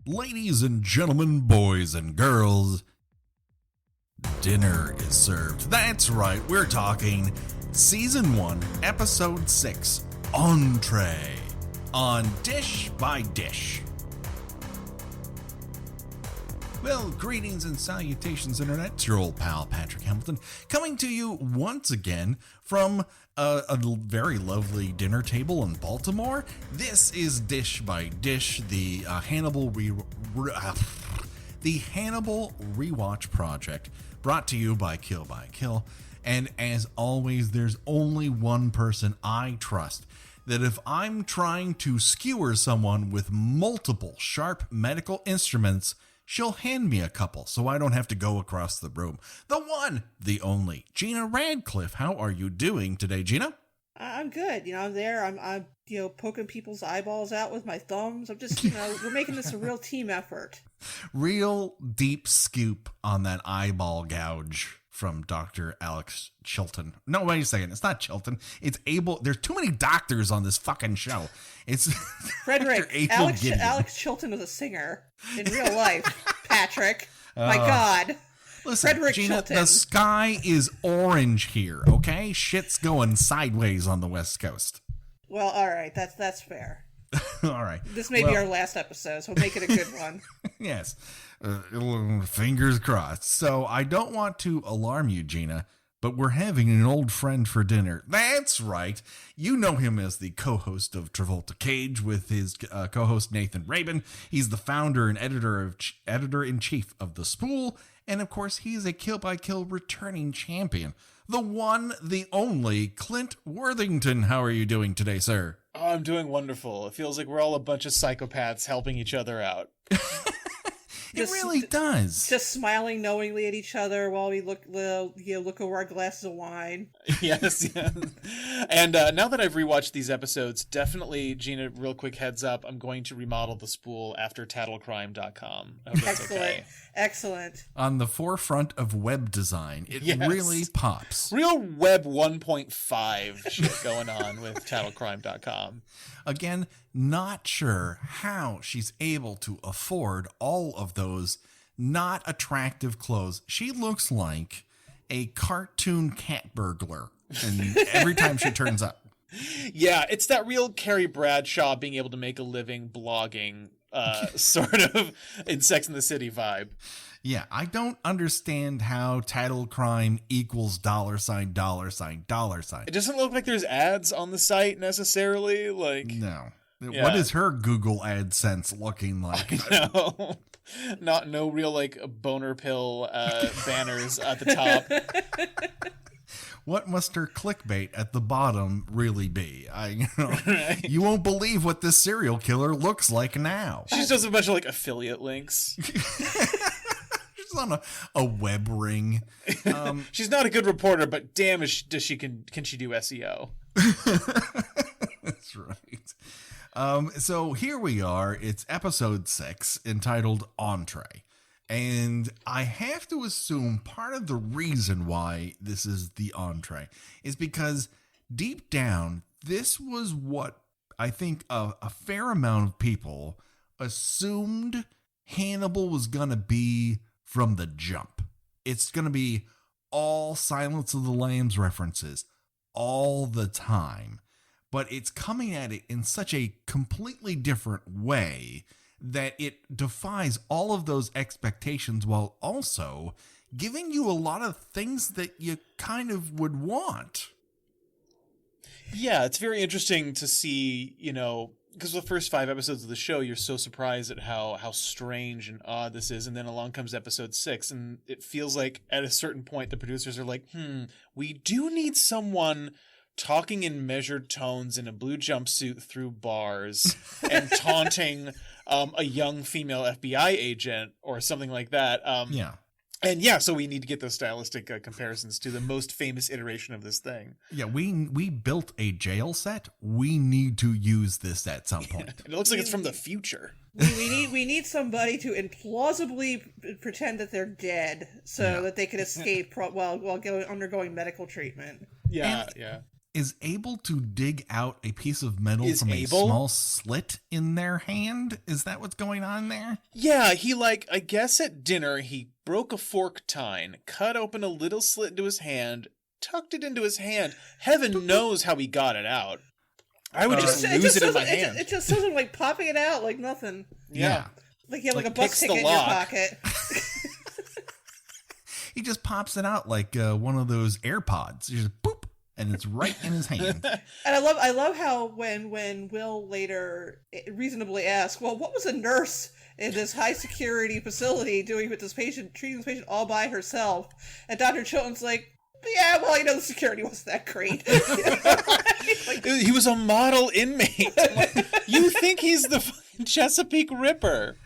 Ladies and gentlemen, boys and girls, dinner is served. That's right, we're talking Season 1, Episode 6, Entrée, on Dish by Dish. Well, greetings and salutations, Internet. It's your old pal, Patrick Hamilton, coming to you once again from a very lovely dinner table in Baltimore. This is Dish by Dish, the Hannibal Rewatch Project, brought to you by Kill by Kill. And as always, there's only one person I trust, that if I'm trying to skewer someone with multiple sharp medical instruments, she'll hand me a couple so I don't have to go across the room. The one, the only, Gina Radcliffe. How are you doing today, Gina? I'm good. I'm there. I'm poking people's eyeballs out with my thumbs. I'm just, we're making this a real team effort. Real deep scoop on that eyeball gouge from Dr. Alex Chilton. No, wait a second. It's not Chilton. It's Abel. There's too many doctors on this fucking show. It's Frederick. Alex Chilton was a singer in real life. Patrick. My God. Listen, Frederick Gina, Chilton. The sky is orange here, okay? Shit's going sideways on the West Coast. Well, all right. That's fair. All right. This may be our last episode, so we'll make it a good one. Yes. Fingers crossed. So I don't want to alarm you, Gina, but we're having an old friend for dinner. That's right. You know him as the co-host of Travolta Cage with his co-host Nathan Rabin. He's the founder and editor-in-chief of The Spool. And of course, he's a kill-by-kill returning champion. The one, the only, Clint Worthington. How are you doing today, sir? Oh, I'm doing wonderful. It feels like we're all a bunch of psychopaths helping each other out. It really does. Just smiling knowingly at each other while we look over our glasses of wine. Yes. And now that I've rewatched these episodes, definitely, Gina, real quick heads up, I'm going to remodel the spool after Tattlecrime.com. I hope that's okay. Excellent. On the forefront of web design, it really pops. Real web 1.5 shit going on with Tattlecrime.com. Again, not sure how she's able to afford all of those not attractive clothes. She looks like a cartoon cat burglar and every time she turns up. Yeah, it's that real Carrie Bradshaw being able to make a living blogging sort of in Sex and the City vibe. Yeah, I don't understand how Tattlecrime equals $$. It doesn't look like there's ads on the site necessarily. No. Yeah. What is her Google AdSense looking like? No. No real boner pill banners at the top. What must her clickbait at the bottom really be? You won't believe what this serial killer looks like now. She just does a bunch of affiliate links. She's on a web ring. She's not a good reporter, but damn, can she do SEO? That's right. So here we are. It's episode 6, entitled Entrée. And I have to assume part of the reason why this is the Entrée is because deep down, this was what I think a fair amount of people assumed Hannibal was going to be from the jump. It's going to be all Silence of the Lambs references all the time. But it's coming at it in such a completely different way that it defies all of those expectations while also giving you a lot of things that you kind of would want. Yeah, it's very interesting to see, because the first 5 episodes of the show, you're so surprised at how strange and odd this is. And then along comes episode 6, and it feels like at a certain point, the producers are like, we do need someone talking in measured tones in a blue jumpsuit through bars and taunting a young female FBI agent or something like that. And so we need to get those stylistic comparisons to the most famous iteration of this thing. Yeah, we built a jail set. We need to use this at some point. And it looks like it's from the future. We need somebody to implausibly pretend that they're dead so that they can escape while undergoing medical treatment. Yeah. is able to dig out a piece of metal Is from a able? small slit in their hand. Is that what's going on there? Yeah, he I guess at dinner, he broke a fork tine, cut open a little slit into his hand, tucked it into his hand. Heaven knows how he got it out. I would just lose it in my hand. It just shows him like popping it out like nothing. Yeah. Like you have like a picks bus the ticket in your lock. pocket. He just pops it out like one of those AirPods. You just boop, and it's right in his hand. And I love how when Will later reasonably asks, well, what was a nurse in this high security facility doing with this patient, treating this patient all by herself? And Dr. Chilton's like, yeah, well, the security wasn't that great. Like, He was a model inmate. You think he's the fucking Chesapeake Ripper?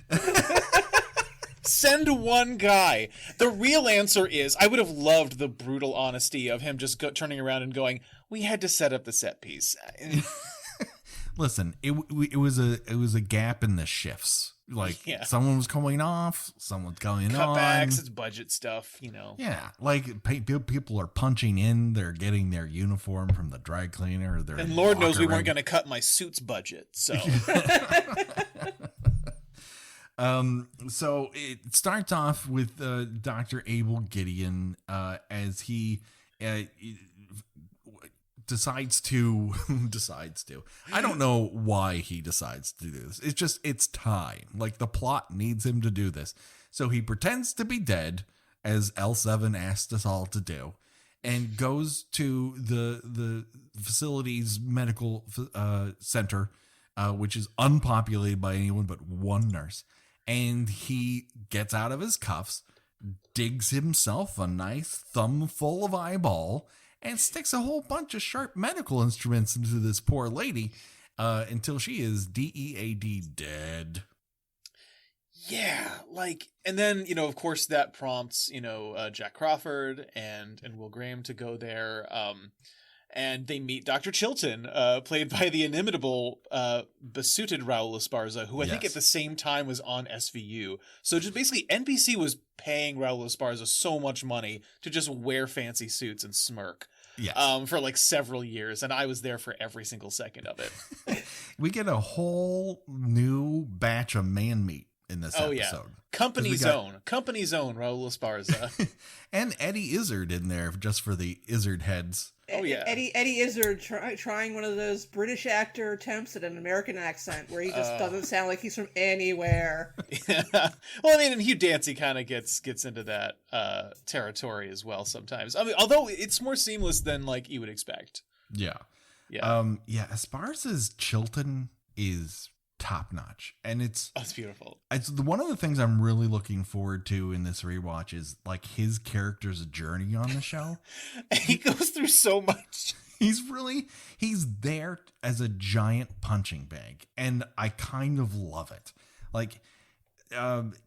Send one guy. The real answer is, I would have loved the brutal honesty of him just turning around and going, we had to set up the set piece. Listen, it was a gap in the shifts. Like someone was going off, someone's going on. Cutbacks, it's budget stuff, Yeah, like people are punching in. They're getting their uniform from the dry cleaner. And Lord knows we weren't going to cut my suit's budget. So. So it starts off with Dr. Abel Gideon as he decides to. I don't know why he decides to do this. It's time. Like the plot needs him to do this. So he pretends to be dead, as L7 asked us all to do, and goes to the facility's medical center, which is unpopulated by anyone but one nurse. And he gets out of his cuffs, digs himself a nice thumb full of eyeball, and sticks a whole bunch of sharp medical instruments into this poor lady until she is DEAD dead. Yeah, and then, of course, that prompts, Jack Crawford and Will Graham to go there. And they meet Dr. Chilton, played by the inimitable, besooted Raul Esparza, who I think at the same time was on SVU. So just basically NBC was paying Raul Esparza so much money to just wear fancy suits and smirk. Yes. For several years, and I was there for every single second of it. We get a whole new batch of man meat in this episode. Yeah. Company's own Raul Esparza. And Eddie Izzard in there just for the Izzard heads. Oh yeah, Eddie Izzard trying one of those British actor attempts at an American accent where he just doesn't sound like he's from anywhere. Yeah. Well, and Hugh Dancy kind of gets into that territory as well sometimes. I mean, although it's more seamless than you would expect. Yeah. Esparza's Chilton is top notch, and it's beautiful. It's one of the things I'm really looking forward to in this rewatch is his character's journey on the show. He goes through so much. He's there as a giant punching bag, and I kind of love it.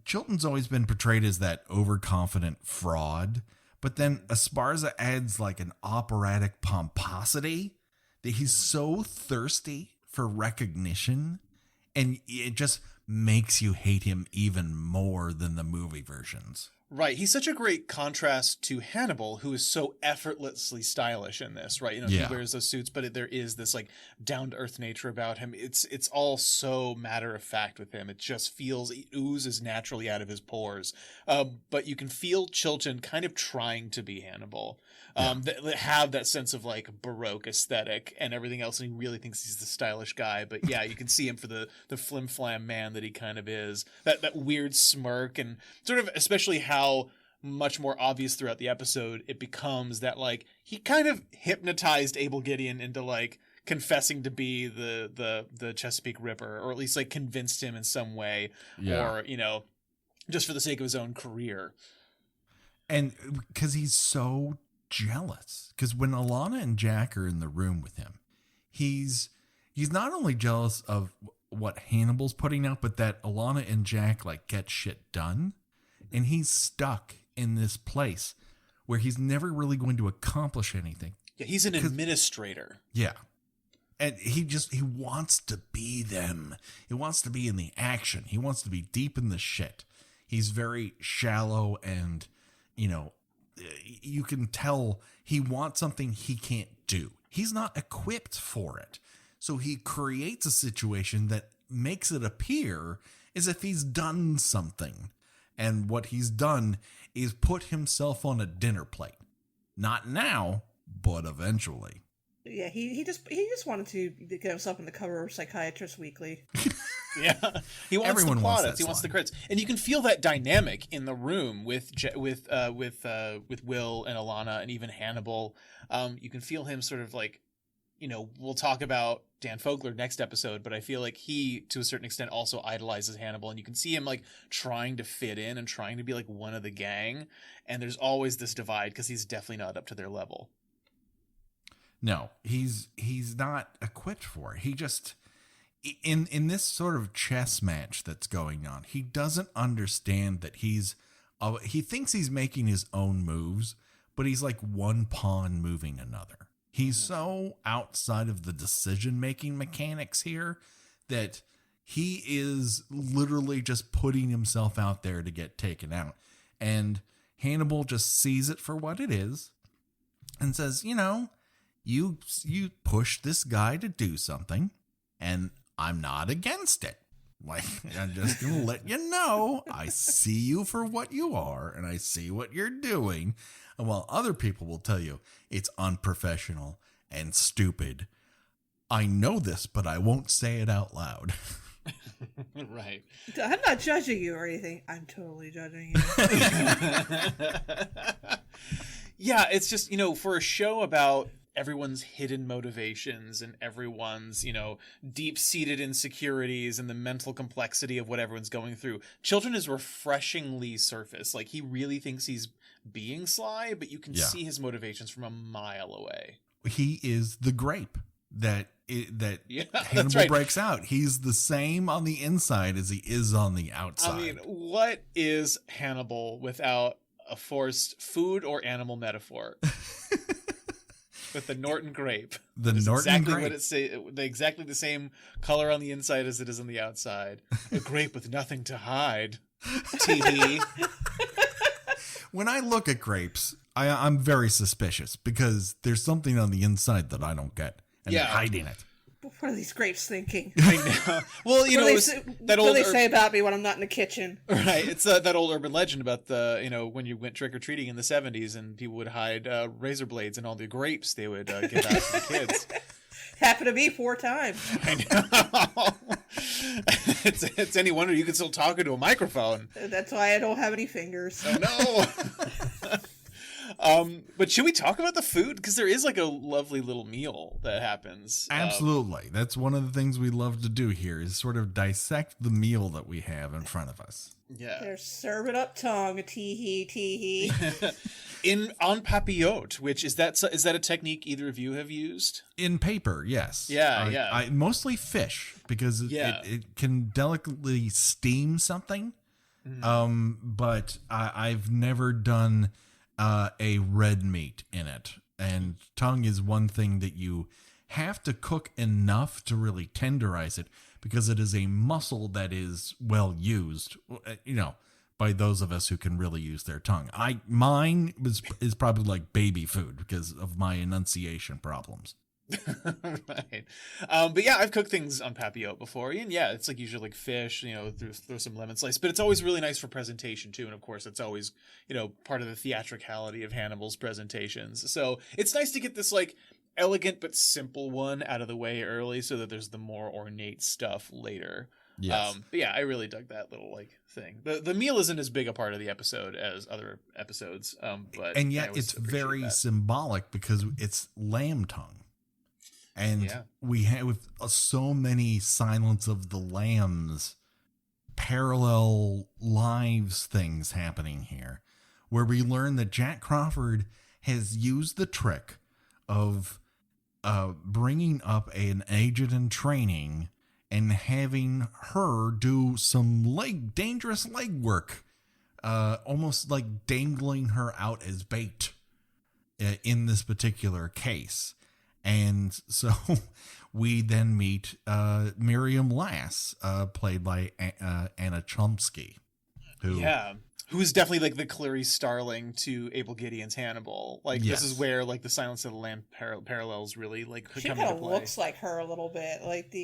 Chilton's always been portrayed as that overconfident fraud, but then Esparza adds an operatic pomposity that he's so thirsty for recognition. And it just makes you hate him even more than the movie versions. Right. He's such a great contrast to Hannibal, who is so effortlessly stylish in this, right? He wears those suits, but there is this down-to-earth nature about him. It's all so matter-of-fact with him. It just it oozes naturally out of his pores. But you can feel Chilton kind of trying to be Hannibal. That have that sense of Baroque aesthetic and everything else, and he really thinks he's the stylish guy. But yeah, you can see him for the flim-flam man that he kind of is. That weird smirk, and sort of especially how much more obvious throughout the episode it becomes that he kind of hypnotized Abel Gideon into confessing to be the Chesapeake Ripper, or at least convinced him in some way, or just for the sake of his own career. And because he's so jealous, because when Alana and Jack are in the room with him, he's not only jealous of what Hannibal's putting out, but that Alana and Jack get shit done, and he's stuck in this place where he's never really going to accomplish anything. Yeah, he's an administrator. Yeah. And he wants to be them. He wants to be in the action. He wants to be deep in the shit. He's very shallow, and you can tell he wants something he can't do. He's not equipped for it. So he creates a situation that makes it appear as if he's done something. And what he's done is put himself on a dinner plate. Not now, but eventually. Yeah, he just wanted to get himself on the cover of Psychiatrists Weekly. Yeah, he wants Everyone the wants plaudits. that He wants the slime. credits, and you can feel that dynamic in the room with Will and Alana, and even Hannibal. You can feel him sort of like, we'll talk about Dan Fogler next episode, but I feel like he, to a certain extent, also idolizes Hannibal, and you can see him like trying to fit in and trying to be like one of the gang. And there's always this divide because he's definitely not up to their level. No, he's not equipped for it. He just in this sort of chess match that's going on, he doesn't understand that he thinks he's making his own moves, but he's like one pawn moving another. He's so outside of the decision-making mechanics here that he is literally just putting himself out there to get taken out. And Hannibal just sees it for what it is and says, you push this guy to do something, and I'm not against it. Like, I'm just going to let you know, I see you for what you are, and I see what you're doing. And while other people will tell you it's unprofessional and stupid, I know this, but I won't say it out loud. Right. I'm not judging you or anything. I'm totally judging you. Yeah, it's just, for a show about everyone's hidden motivations and everyone's, deep-seated insecurities and the mental complexity of what everyone's going through, Children is refreshingly surface. Like, he really thinks he's being sly, but you can see his motivations from a mile away. He is the grape that Hannibal Hannibal breaks out. He's the same on the inside as he is on the outside. I mean, what is Hannibal without a forced food or animal metaphor? With the Norton grape. The It's Norton exactly grape. what it say. Exactly the same color on the inside as it is on the outside. A grape with nothing to hide. Tee. When I look at grapes, I'm very suspicious because there's something on the inside that I don't get, and they're hiding it. What are these grapes thinking? I know. Well, What do they say about me when I'm not in the kitchen? Right. It's that old urban legend about when you went trick-or-treating in the 70s and people would hide razor blades and all the grapes they would give out to the kids. Happened to me 4 times. I know. It's any wonder you can still talk into a microphone. That's why I don't have any fingers. Oh, no. But should we talk about the food? Because there is like a lovely little meal that happens. Absolutely. That's one of the things we love to do here is sort of dissect the meal that we have in front of us. Yeah. They're serving up tongue, tee-hee. On papillote, which is that a technique either of you have used? In paper, yes. Yeah. I mostly fish because it can delicately steam something. Mm-hmm. But I've never done a red meat in it. And tongue is one thing that you have to cook enough to really tenderize it because it is a muscle that is well used, by those of us who can really use their tongue. Mine is probably like baby food because of my enunciation problems. Right. But yeah, I've cooked things on papillote before, and yeah, it's like usually like fish, throw some lemon slice, but it's always really nice for presentation too. And of course, it's always, part of the theatricality of Hannibal's presentations. So it's nice to get this like elegant but simple one out of the way early so that there's the more ornate stuff later. Yes. But yeah, I really dug that little like thing. The meal isn't as big a part of the episode as other episodes, and yet it's very symbolic because it's lamb tongue. And we have so many Silence of the Lambs parallel lives things happening here, where we learn that Jack Crawford has used the trick of bringing up an agent in training and having her do some dangerous leg work, almost like dangling her out as bait in this particular case. And so we then meet Miriam Lass, played by Anna Chomsky, Who's definitely like the Clarice Starling to Abel Gideon's Hannibal. Like Yes. this is where like the Silence of the Lamb parallels really like She come kind into of play. looks like her a little bit. Like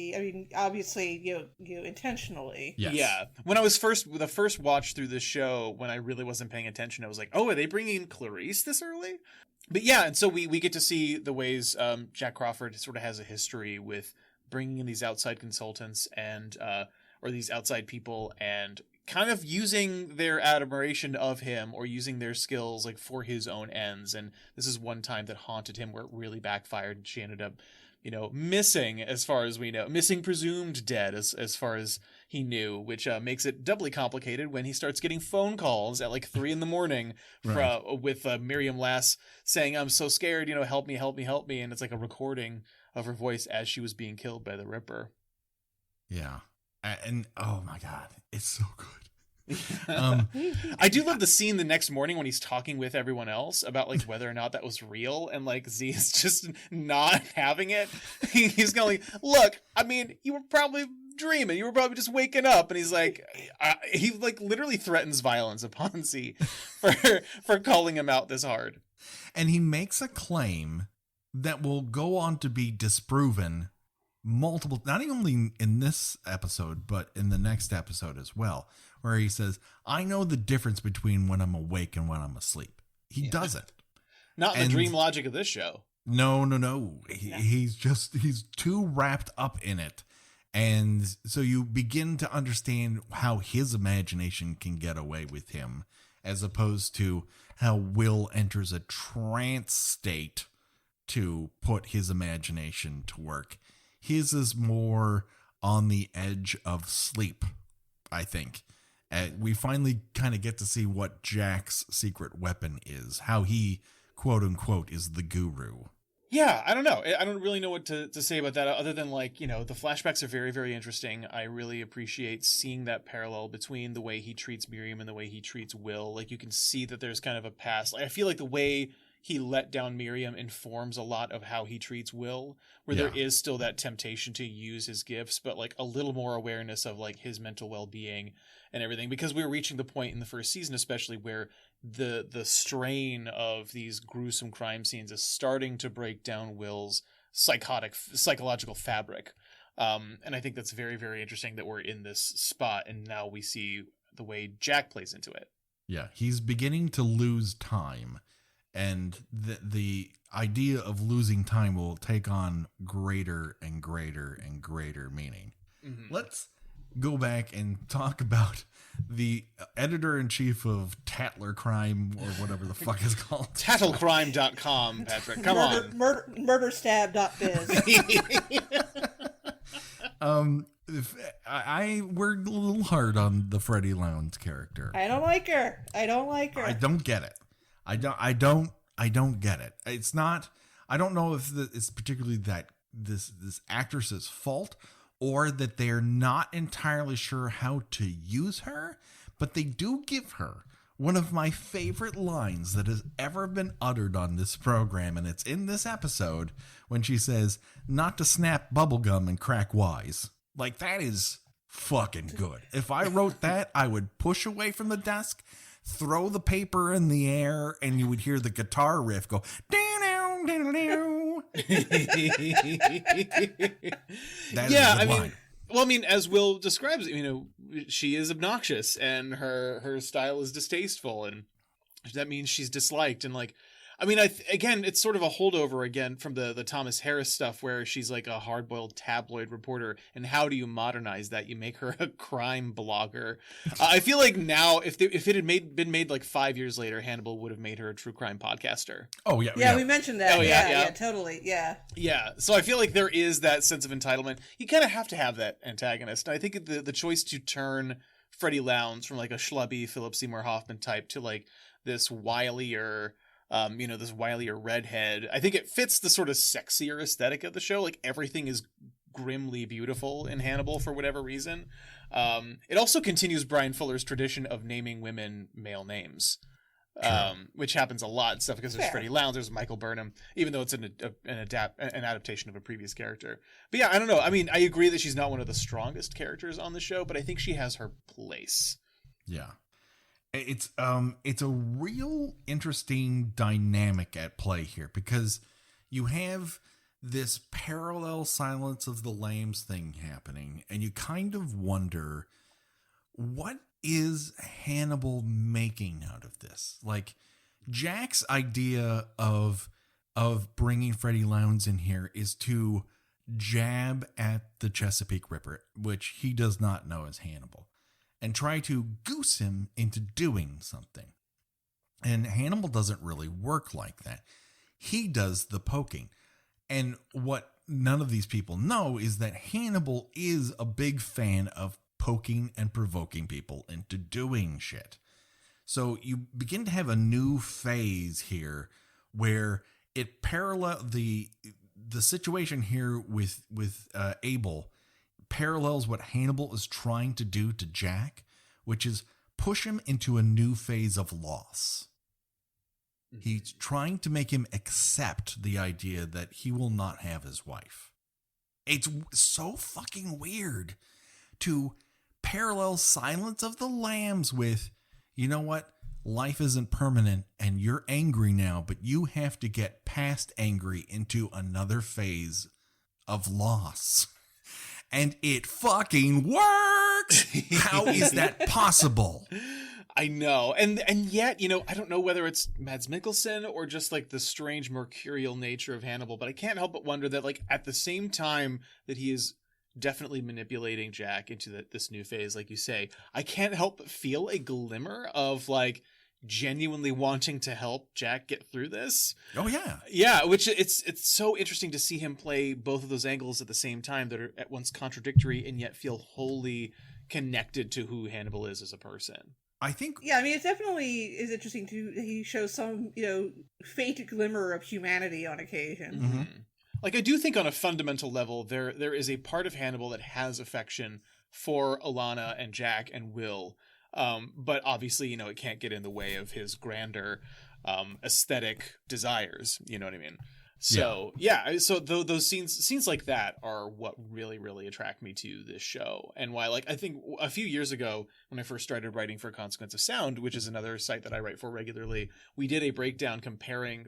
obviously you intentionally. Yes. Yeah. When I was the first watch through this show, when I really wasn't paying attention, I was like, oh, are they bringing Clarice this early? But yeah, and so we get to see the ways Jack Crawford sort of has a history with bringing in these outside consultants and or these outside people and kind of using their admiration of him or using their skills like for his own ends. And this is one time that haunted him where it really backfired and she ended up, missing as far as we know, missing presumed dead as far as he knew, which makes it doubly complicated when he starts getting phone calls at like 3 a.m. With Miriam Lass saying, I'm so scared, help me, help me, help me. And it's like a recording of her voice as she was being killed by the Ripper. Yeah. And oh my God, it's so good. I do love the scene the next morning when he's talking with everyone else about like whether or not that was real, and like Z is just not having it. He's going, look, I mean, you were probably dreaming, you were probably just waking up, and he's like, he like literally threatens violence upon Z for calling him out this hard. And he makes a claim that will go on to be disproven multiple, not only in this episode, but in the next episode as well, where he says, I know the difference between when I'm awake and when I'm asleep. He doesn't. Not in the dream logic of this show. No. He's too wrapped up in it. And so you begin to understand how his imagination can get away with him, as opposed to how Will enters a trance state to put his imagination to work. His is more on the edge of sleep, I think. We finally kind of get to see what Jack's secret weapon is, how he, quote unquote, is the guru. Yeah, I don't know. I don't really know what to say about that other than like, the flashbacks are very, very interesting. I really appreciate seeing that parallel between the way he treats Miriam and the way he treats Will. Like you can see that there's kind of a past. I feel like the way he let down Miriam informs a lot of how he treats Will, where there is still that temptation to use his gifts, but like a little more awareness of like his mental well-being and everything, because we were reaching the point in the first season, especially where the strain of these gruesome crime scenes is starting to break down Will's psychological fabric. And I think that's very, very interesting that we're in this spot. And now we see the way Jack plays into it. Yeah. He's beginning to lose time. And the idea of losing time will take on greater and greater and greater meaning. Mm-hmm. Let's go back and talk about the editor-in-chief of Tattlecrimes, or whatever the fuck is called. Tattlecrime.com, Patrick. Come on. Murderstab.biz. We're a little hard on the Freddie Lowndes character. I don't like her. I don't get it. I don't get it. It's not, I don't know if it's particularly that this actress's fault or that they're not entirely sure how to use her, but they do give her one of my favorite lines that has ever been uttered on this program. And it's in this episode when she says, not to snap bubblegum and crack wise. Like, that is fucking good. If I wrote that, I would push away from the desk, throw the paper in the air, and you would hear the guitar riff go, down, down, down. Well, I mean, as Will describes it, she is obnoxious and her style is distasteful, and that means she's disliked. And like, I mean, again, it's sort of a holdover again from the Thomas Harris stuff where she's like a hard-boiled tabloid reporter. And how do you modernize that? You make her a crime blogger. I feel like now, if it had been made like 5 years later, Hannibal would have made her a true crime podcaster. Oh, yeah. Yeah, we mentioned that. Oh, yeah, totally. Yeah. Yeah. So I feel like there is that sense of entitlement. You kind of have to have that antagonist. And I think the choice to turn Freddie Lowndes from like a schlubby Philip Seymour Hoffman type to like this wilier, this wilier redhead, I think it fits the sort of sexier aesthetic of the show. Like everything is grimly beautiful in Hannibal for whatever reason. It also continues Brian Fuller's tradition of naming women male names, which happens a lot and stuff because there's Freddie Lowndes, there's Michael Burnham, even though it's an adaptation of a previous character. But yeah, I don't know. I mean, I agree that she's not one of the strongest characters on the show, but I think she has her place. Yeah. It's a real interesting dynamic at play here, because you have this parallel Silence of the Lambs thing happening, and you kind of wonder, what is Hannibal making out of this? Like, Jack's idea of bringing Freddie Lowndes in here is to jab at the Chesapeake Ripper, which he does not know as Hannibal, and try to goose him into doing something. And Hannibal doesn't really work like that. He does the poking. And what none of these people know is that Hannibal is a big fan of poking and provoking people into doing shit. So you begin to have a new phase here where it the situation here with Abel parallels what Hannibal is trying to do to Jack, which is push him into a new phase of loss. He's trying to make him accept the idea that he will not have his wife. It's so fucking weird to parallel Silence of the Lambs with, you know what? Life isn't permanent and you're angry now, but you have to get past angry into another phase of loss. And it fucking works! How is that possible? I know. And yet, you know, I don't know whether it's Mads Mikkelsen or just like the strange mercurial nature of Hannibal, but I can't help but wonder that, like, at the same time that he is definitely manipulating Jack into this new phase, like you say, I can't help but feel a glimmer of, like, genuinely wanting to help Jack get through this. Oh yeah. Yeah, which it's so interesting to see him play both of those angles at the same time that are at once contradictory and yet feel wholly connected to who Hannibal is as a person. I think... Yeah, I mean, it definitely is interesting he shows some, faint glimmer of humanity on occasion. Mm-hmm. Like, I do think on a fundamental level, there is a part of Hannibal that has affection for Alana and Jack and Will. But obviously, it can't get in the way of his grander aesthetic desires. You know what I mean? So, yeah. So those scenes like that are what really, really attract me to this show. And why, like, I think a few years ago when I first started writing for Consequence of Sound, which is another site that I write for regularly, we did a breakdown comparing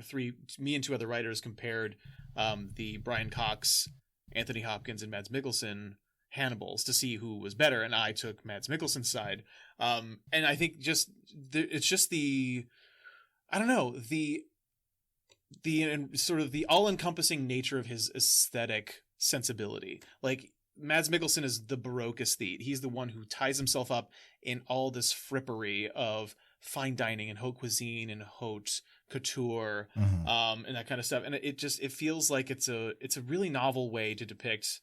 me and two other writers compared the Brian Cox, Anthony Hopkins, and Mads Mikkelsen Hannibals to see who was better. And I took Mads Mikkelsen's side. And I think it's just the sort of the all-encompassing nature of his aesthetic sensibility. Like, Mads Mikkelsen is the Baroque aesthete. He's the one who ties himself up in all this frippery of fine dining and haute cuisine and haute couture, and that kind of stuff. And it feels like it's a really novel way to depict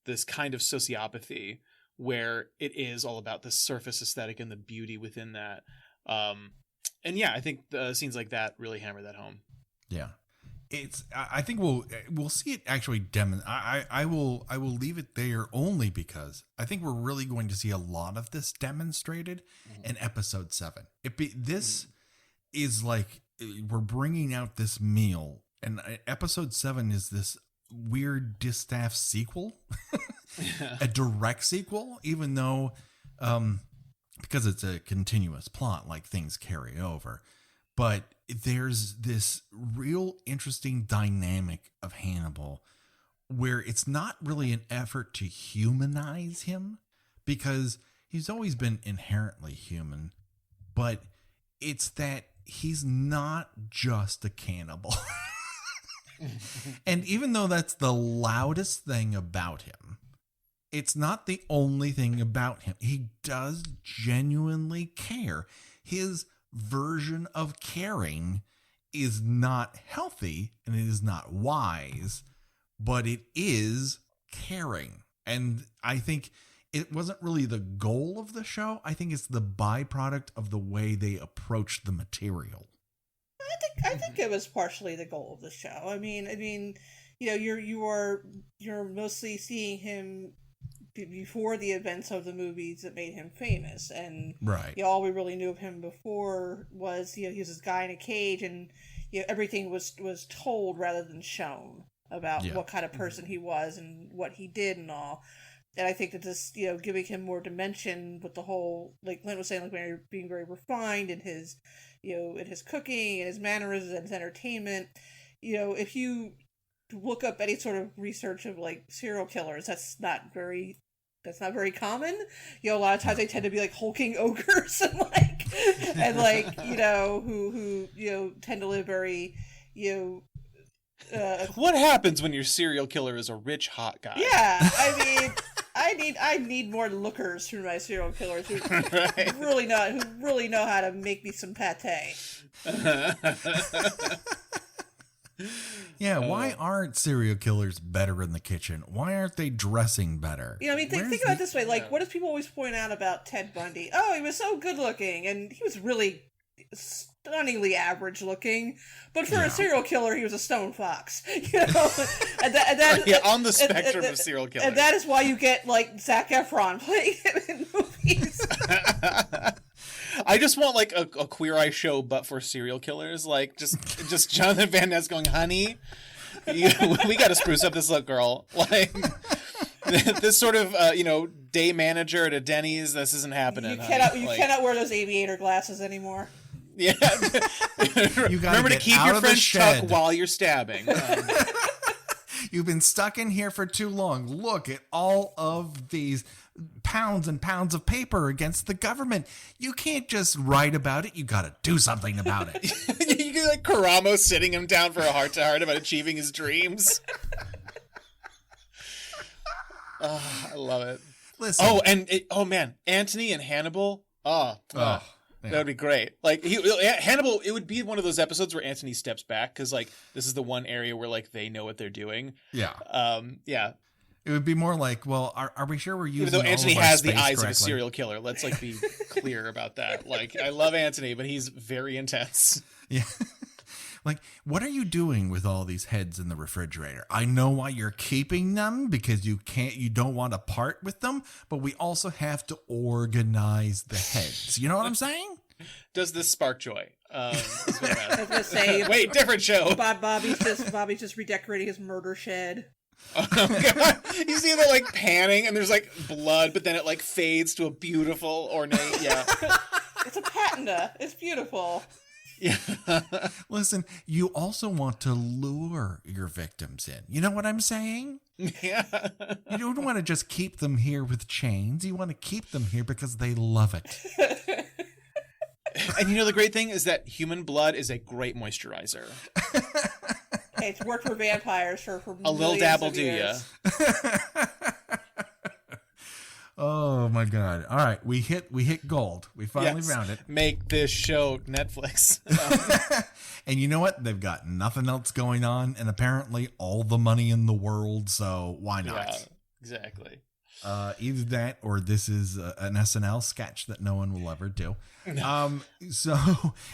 this kind of sociopathy where it is all about the surface aesthetic and the beauty within that. And yeah, I think scenes like that really hammer that home. Yeah, I think we'll see it actually I will leave it there only because I think we're really going to see a lot of this demonstrated in episode 7. This is like, we're bringing out this meal, and episode 7 is this weird distaff sequel, a direct sequel, even though because it's a continuous plot, like, things carry over. But there's this real interesting dynamic of Hannibal where it's not really an effort to humanize him, because he's always been inherently human, but it's that he's not just a cannibal. And even though that's the loudest thing about him, it's not the only thing about him. He does genuinely care. His version of caring is not healthy and it is not wise, but it is caring. And I think it wasn't really the goal of the show. I think it's the byproduct of the way they approached the material. I think it was partially the goal of the show. I mean, you're mostly seeing him before the events of the movies that made him famous, and right. All we really knew of him before was he was this guy in a cage, and everything was told rather than shown about what kind of person he was and what he did and all. And I think that this, giving him more dimension with the whole, like Clint was saying, like being very refined in his, in his cooking and his mannerisms and his entertainment. If you look up any sort of research of like serial killers, that's not very common. A lot of times they tend to be like hulking ogres and who tend to live very, what happens when your serial killer is a rich hot guy? Yeah, I mean, I need more lookers for my serial killers who Right. really know how to make me some pate. Yeah, why aren't serial killers better in the kitchen? Why aren't they dressing better? Think about it this way. Like, what does people always point out about Ted Bundy? Oh, he was so good looking, and he was really stunningly average looking. But for a serial killer, he was a stone fox. On the spectrum of serial killers. And that is why you get, like, Zac Efron playing him in movies. I just want like a Queer Eye show, but for serial killers. Like just Jonathan Van Ness going, honey, we got to spruce up this look, girl. Like this sort of day manager at a Denny's. This isn't happening. You cannot wear those aviator glasses anymore. Yeah, you remember to keep your French tuck while you're stabbing. You've been stuck in here for too long. Look at all of these pounds and pounds of paper against the government. You can't just write about it. You got to do something about it. You get like Karamo sitting him down for a heart-to-heart about achieving his dreams. I love it. Listen. Man, Anthony and Hannibal. Yeah. That would be great. Like Hannibal, it would be one of those episodes where Anthony steps back because like this is the one area where like they know what they're doing. Yeah. Yeah. It would be more like, well, are we sure we're using? Even though Anthony has the eyes correctly? of a serial killer, let's like be clear about that. Like I love Anthony, but he's very intense. Yeah. Like, what are you doing with all these heads in the refrigerator? I know why you're keeping them because you don't want to part with them, but we also have to organize the heads. You know what I'm saying? Does this spark joy? I was gonna say, wait, different show. Bobby's just redecorating his murder shed. Oh God. You see the like panning and there's like blood, but then it like fades to a beautiful ornate. Yeah, it's a patina. It's beautiful. Yeah. Listen, you also want to lure your victims in. You know what I'm saying? Yeah. You don't want to just keep them here with chains. You want to keep them here because they love it. And the great thing is that human blood is a great moisturizer. Hey, it's worked for vampires for a little dabble, do ya? Oh my God! All right, we hit gold. We finally found it. Make this show Netflix. And you know what? They've got nothing else going on, and apparently all the money in the world. So why not? Yeah, exactly. Either that, or this is an SNL sketch that no one will ever do. So,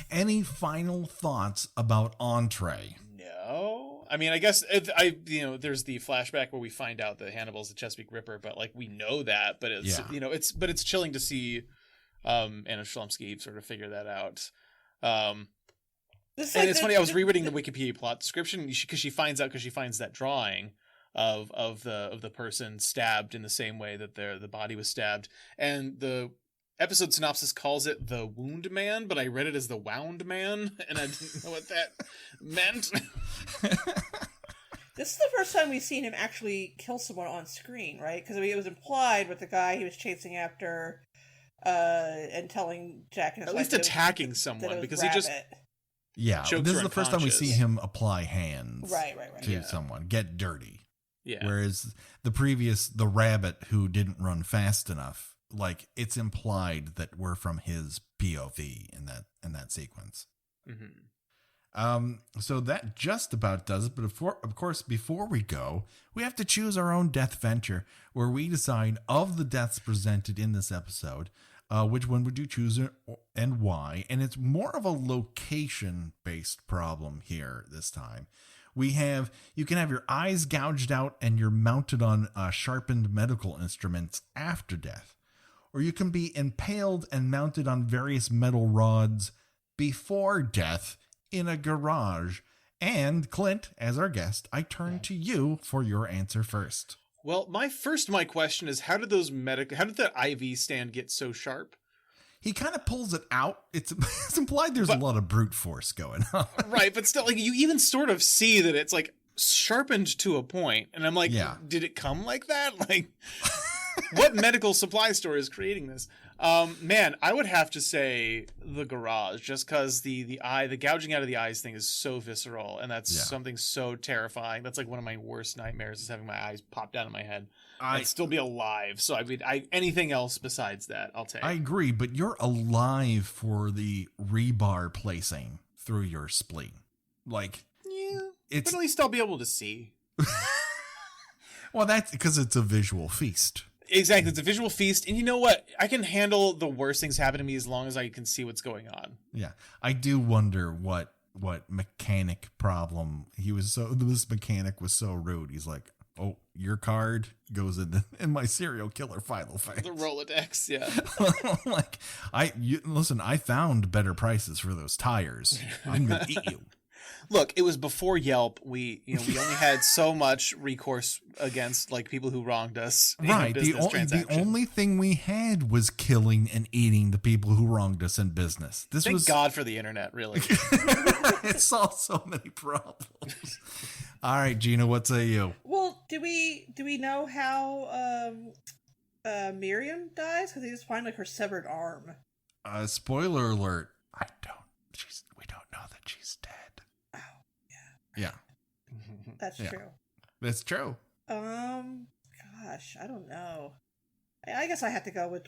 any final thoughts about Entrée? No, I mean, I guess there's the flashback where we find out that Hannibal's the Chesapeake Ripper, but like we know that, but it's it's chilling to see Anna Shlumsky sort of figure that out. It's funny. I was rereading the Wikipedia plot description because she finds that drawing of the person stabbed in the same way that the body was stabbed, and the episode synopsis calls it the Wound Man, but I read it as the Wound Man, and I didn't know what that meant. This is the first time we've seen him actually kill someone on screen, right? Because it was implied with the guy he was chasing after, and telling Jack and his at wife least attacking someone because Rabbit. he just this is the first time we see him apply hands right to someone, get dirty. Yeah. Whereas the rabbit who didn't run fast enough, like it's implied that we're from his POV in that sequence. Mm-hmm. So that just about does it. But of course, before we go, we have to choose our own death venture, where we decide of the deaths presented in this episode, which one would you choose and why? And it's more of a location-based problem here this time. You can have your eyes gouged out and you're mounted on sharpened medical instruments after death. Or you can be impaled and mounted on various metal rods before death in a garage. And Clint, as our guest, I turn to you for your answer first. Well, my question is, how did the IV stand get so sharp? He kind of pulls it out. It's implied there's a lot of brute force going on. Right, but still, like, you even sort of see that it's like sharpened to a point, and I'm like, did it come like that? Like, what medical supply store is creating this? Man, I would have to say the garage, just because the gouging out of the eyes thing is so visceral, and that's something so terrifying. That's like one of my worst nightmares, is having my eyes pop out of my head. I'd still be alive. So I mean, anything else besides that, I'll take. I agree, but you're alive for the rebar placing through your spleen. Like, but at least I'll be able to see. Well, that's because it's a visual feast. Exactly, it's a visual feast, and you know what? I can handle the worst things happen to me as long as I can see what's going on. Yeah, I do wonder what mechanic problem this mechanic was so rude. He's like, oh, your card goes in my serial killer file. The Rolodex, yeah. Like, listen, I found better prices for those tires. I'm gonna eat you. Look, it was before Yelp. We only had so much recourse against like people who wronged us. Right. The only thing we had was killing and eating the people who wronged us in business. Thank God for the internet, really. It solved so many problems. All right, Gina, what say you? Well, do we know how Miriam dies? Because they just find like her severed arm. Spoiler alert. We don't know that she's dead. Oh, yeah. Yeah. That's true. That's true. Gosh, I don't know. I guess I have to go with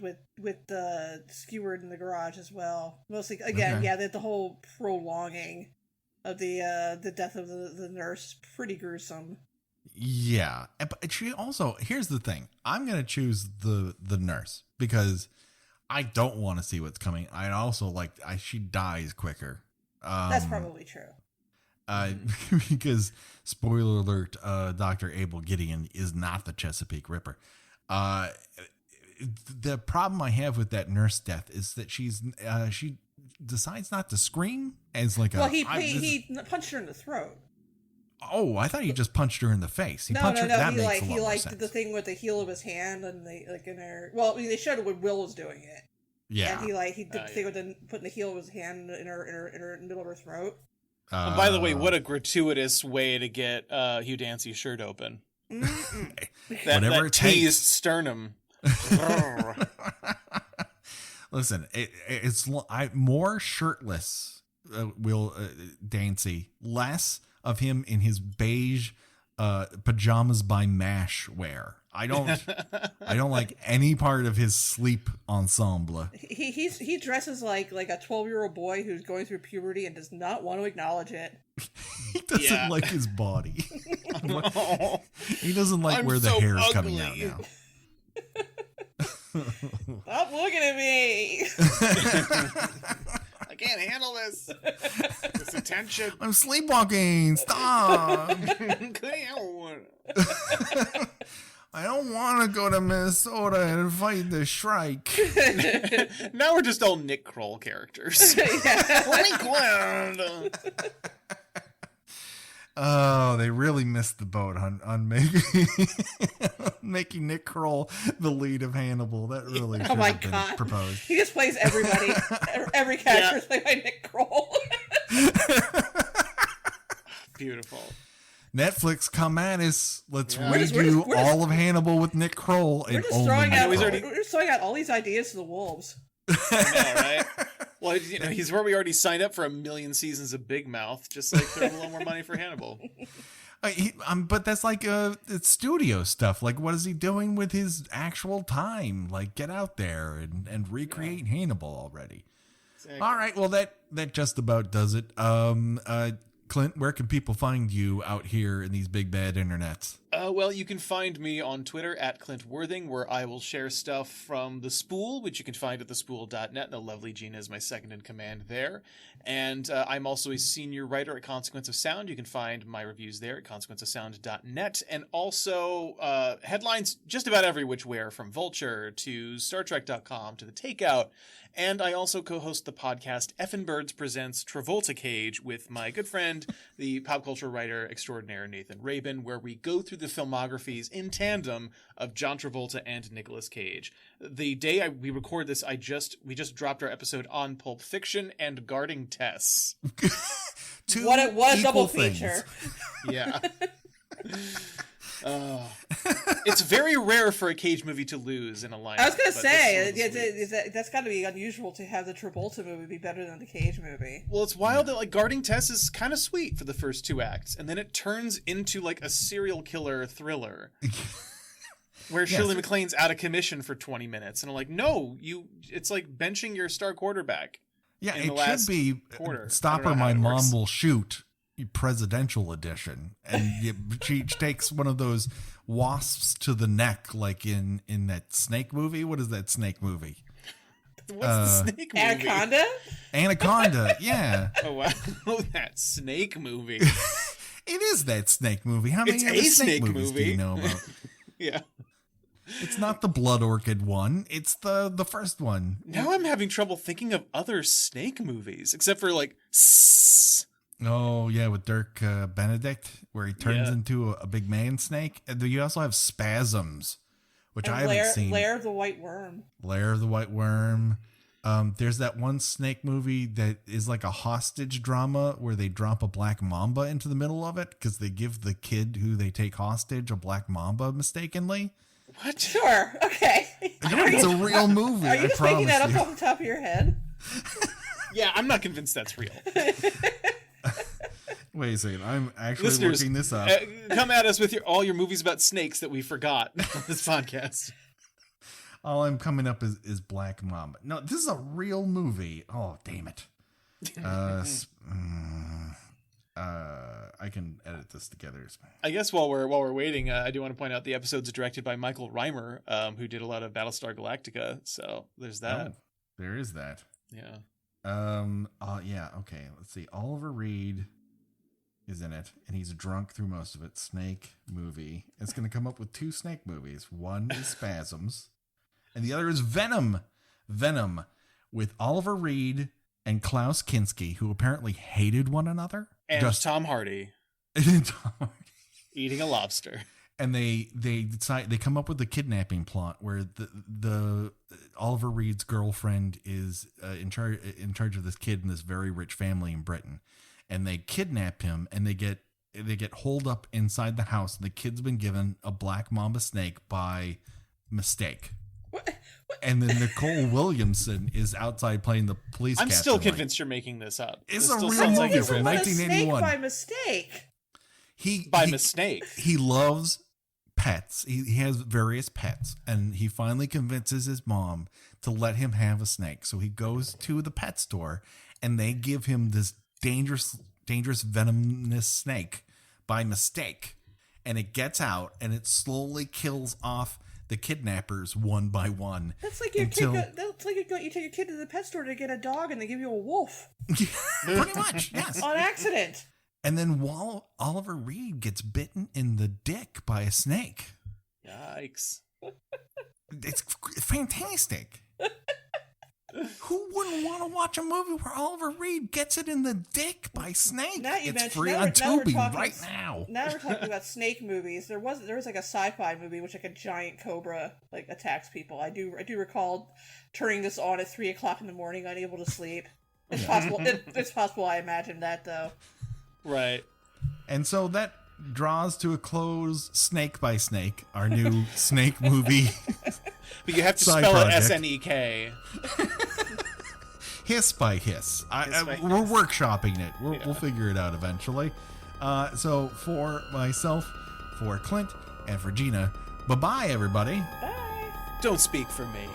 the skewered in the garage as well. Mostly, again, the whole prolonging of the death of the nurse is pretty gruesome. Yeah, but she also, here's the thing. I'm going to choose the nurse because I don't want to see what's coming. I also she dies quicker. That's probably true. Because, spoiler alert, Dr. Abel Gideon is not the Chesapeake Ripper. The problem I have with that nurse death is that she decides not to scream as like he punched her in the throat. Oh, I thought he just punched her in the face. No. He did the thing with the heel of his hand and in her. Well, I mean, they showed it when Will was doing it. Yeah, and he did the thing with putting the heel of his hand in her middle of her throat. And by the way, what a gratuitous way to get Hugh Dancy's shirt open. that teased sternum. Listen, it's more shirtless. Will Dancy, less of him in his beige pajamas by MASH wear. I don't like any part of his sleep ensemble. He dresses like a 12-year-old boy who's going through puberty and does not want to acknowledge it. He doesn't like his body. He doesn't like where the hair is coming out now. Stop looking at me. I can't handle this attention. I'm sleepwalking. Stop. I don't want to go to Minnesota and fight the Shrike. Now we're just all Nick Kroll characters. Oh, they really missed the boat on making Nick Kroll the lead of Hannibal. That really should have been proposed. He just plays everybody. Every character is played by Nick Kroll. Beautiful. Netflix, come at us. Let's redo all of Hannibal with Nick Kroll. We're just throwing out all these ideas to the wolves. I know, right? Well, he's where we already signed up for 1 million seasons of Big Mouth. Just like throw a little more money for Hannibal. But that's like it's studio stuff. Like, what is he doing with his actual time? Like, get out there and recreate Hannibal already. Exactly. All right. Well, that just about does it. Clint, where can people find you out here in these big bad internets? Well, you can find me on Twitter at Clint Worthing, where I will share stuff from The Spool, which you can find at thespool.net. The lovely Gina is my second in command there. And I'm also a senior writer at Consequence of Sound. You can find my reviews there at consequenceofsound.net. And also headlines just about every which where, from Vulture to StarTrek.com to The Takeout And I also co-host the podcast Effin' Birds Presents Travolta Cage with my good friend, the pop culture writer extraordinaire Nathan Rabin, where we go through the filmographies in tandem of John Travolta and Nicolas Cage. The day we record this, we just dropped our episode on Pulp Fiction and Guarding Tess. What a double feature. Yeah. It's very rare for a Cage movie to lose in a lineup. I was going to say, that's got to be unusual to have the Travolta movie be better than the Cage movie. Well, it's wild that like Guarding Tess is kind of sweet for the first 2 acts, and then it turns into like a serial killer thriller. Where Shirley MacLaine's out of commission for 20 minutes, and I'm like, no, it's like benching your star quarterback. Yeah, it should be Stopper My Mom Will Shoot presidential edition, and she takes one of those wasps to the neck, like in that Snake movie. What is that Snake movie? What's the Snake movie? Anaconda? Anaconda, yeah. Oh, wow. That Snake movie. It is that Snake movie. How many other Snake movies do you know about? Yeah. It's not the Blood Orchid one. It's the first one. Now I'm having trouble thinking of other Snake movies, except for like Oh, yeah, with Dirk Benedict, where he turns into a big man snake. And you also have Spasms, which I haven't seen. Lair of the White Worm. Lair of the White Worm. There's that one snake movie that is like a hostage drama where they drop a black mamba into the middle of it because they give the kid who they take hostage a black mamba mistakenly. What? Sure. Okay. It's a real movie. Are you just making that up off the top of your head? Yeah, I'm not convinced that's real. Wait a second. I'm actually looking this up. Come at us with all your movies about snakes that we forgot on this podcast. All I'm coming up is Black Mamba. No, this is a real movie. Oh, damn it. I can edit this together. I guess while we're waiting, I do want to point out the episode's directed by Michael Reimer, who did a lot of Battlestar Galactica. So there's that. Oh, there is that. Yeah. Yeah. Okay. Let's see. Oliver Reed is in it, and he's drunk through most of it. Snake movie. It's going to come up with 2 snake movies. One is Spasms, and the other is Venom. Venom with Oliver Reed and Klaus Kinski, who apparently hated one another. And Tom Hardy eating a lobster. And they decide, they come up with the kidnapping plot where the Oliver Reed's girlfriend is in charge of this kid in this very rich family in Britain, and they kidnap him, and they get holed up inside the house. And the kid's been given a black mamba snake by mistake. What? And then Nicole Williamson is outside playing the police. I'm still convinced you're making this up. It's a real movie from 1981. By mistake. Mistake. He loves pets. He has various pets, and he finally convinces his mom to let him have a snake. So he goes to the pet store, and they give him this dangerous venomous snake by mistake, and it gets out, and it slowly kills off the kidnappers one by one. That's like you take a kid to the pet store to get a dog, and they give you a wolf. Pretty much, yes. On accident. And then while Oliver Reed gets bitten in the dick by a snake. Yikes. It's fantastic. Who wouldn't want to watch a movie where Oliver Reed gets it in the dick by snake? It's free on Tubi right now. Now we're talking about snake movies. There was like a sci-fi movie which like a giant cobra like attacks people. I do recall turning this on at 3:00 in the morning, unable to sleep. It's possible. It's possible. I imagined that though. Right. And so that draws to a close Snake by Snake, our new snake movie. But you have to spell it SNEK. Hiss by Hiss. We're workshopping it. We'll figure it out eventually. So for myself, for Clint, and for Gina, bye-bye, everybody. Bye. Don't speak for me.